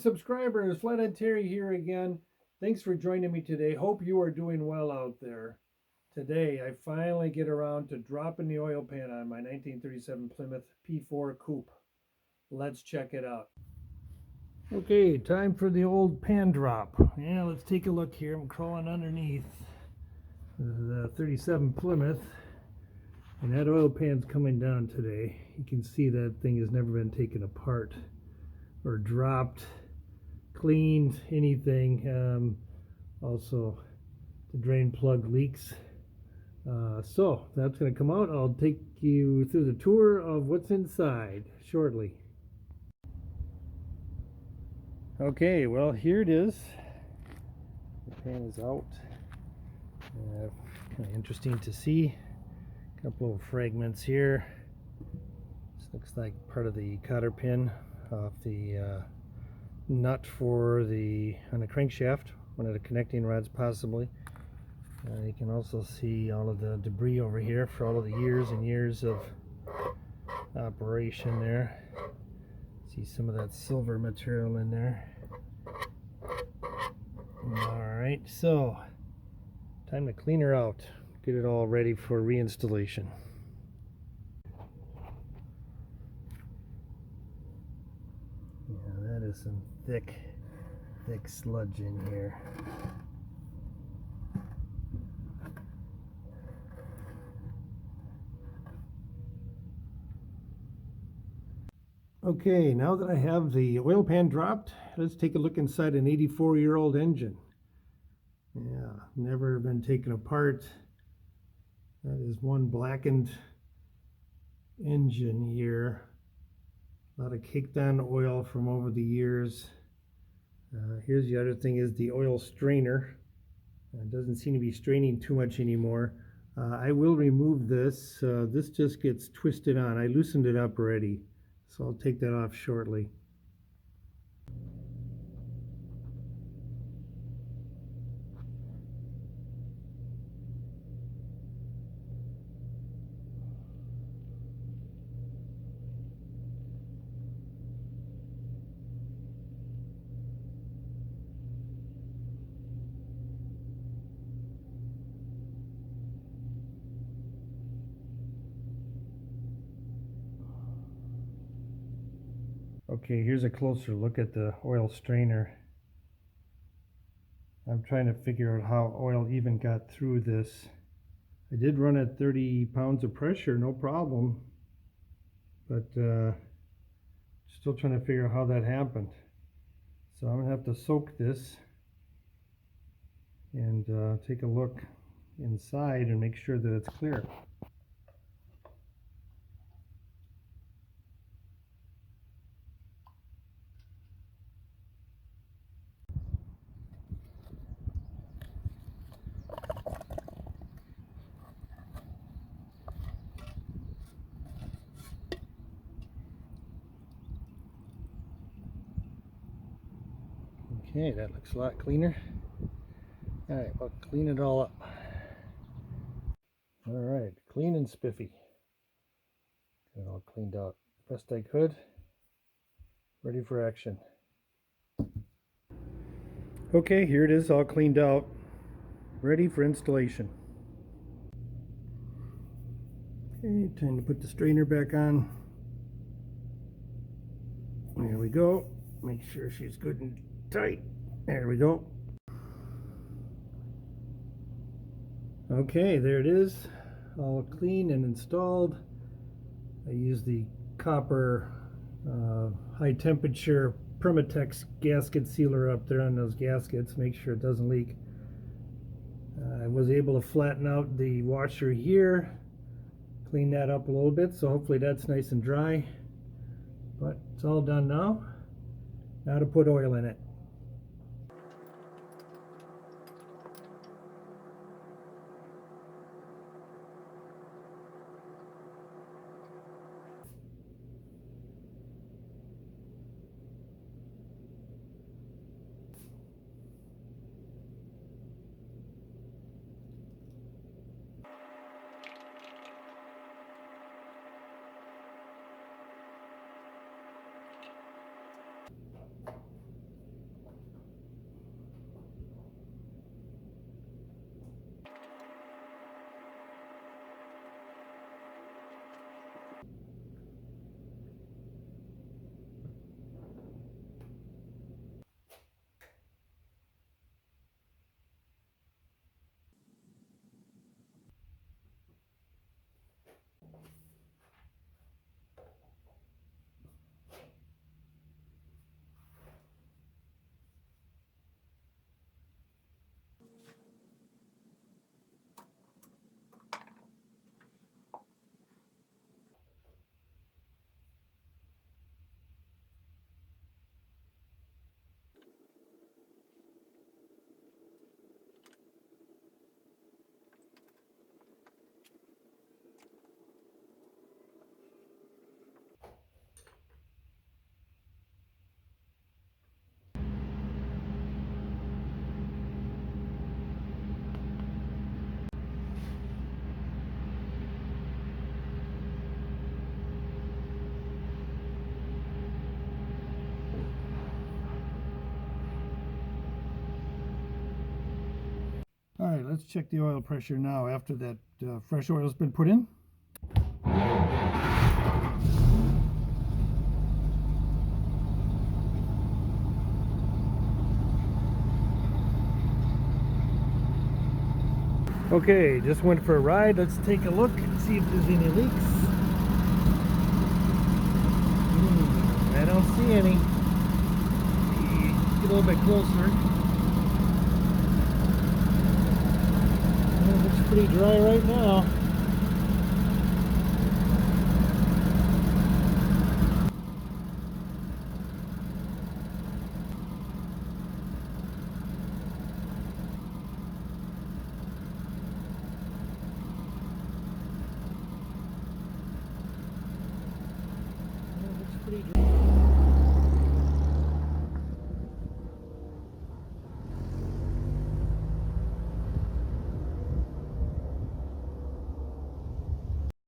subscribers, Flathead Terry here again. Thanks for joining me today. Hope you are doing well out there. Today I finally get around to dropping the oil pan on my 1937 Plymouth P4 Coupe. Let's check it out. Okay, time for the old pan drop. Yeah, let's take a look here. I'm crawling underneath the 37 Plymouth, and that oil pan's coming down today. You can see that thing has never been taken apart or dropped, cleaned, anything. Also, the drain plug leaks. So that's going to come out. I'll take you through the tour of what's inside shortly. Okay, well, here it is. The pan is out. Kind of interesting to see. A couple of fragments here. This looks like part of the cotter pin off the nut for on the crankshaft, one of the connecting rods possibly. You can also see all of the debris over here for all of the years and years of operation there. See some of that silver material in there. Alright, so time to clean her out, get it all ready for reinstallation. Yeah, that is some thick sludge in here. Okay, now that I have the oil pan dropped, let's take a look inside an 84-year-old engine. Yeah, never been taken apart. That is one blackened engine here. A lot of caked on oil from over the years. Here's the other thing, is the oil strainer. It doesn't seem to be straining too much anymore. I will remove this. This just gets twisted on. I loosened it up already, so I'll take that off shortly. Okay, here's a closer look at the oil strainer. I'm trying to figure out how oil even got through this. I did run at 30 pounds of pressure, no problem, but still trying to figure out how that happened. So I'm gonna have to soak this and take a look inside and make sure that it's clear. Okay, that looks a lot cleaner. Alright, well, clean it all up. Alright, clean and spiffy. Got it all cleaned out best I could. Ready for action. Okay, here it is, all cleaned out. Ready for installation. Okay, time to put the strainer back on. There we go. Make sure she's good and tight. There we go. Okay, there it is, all clean and installed. I use the copper high temperature Permatex gasket sealer up there on those gaskets, make sure it doesn't leak. I was able to flatten out the washer here, clean that up a little bit, so hopefully that's nice and dry. But it's all done now. Now to put oil in it. All right, let's check the oil pressure now after that fresh oil has been put in. Okay, just went for a ride. Let's take a look and see if there's any leaks. I don't see any. Get a little bit closer. It looks pretty dry right now. It looks pretty dry.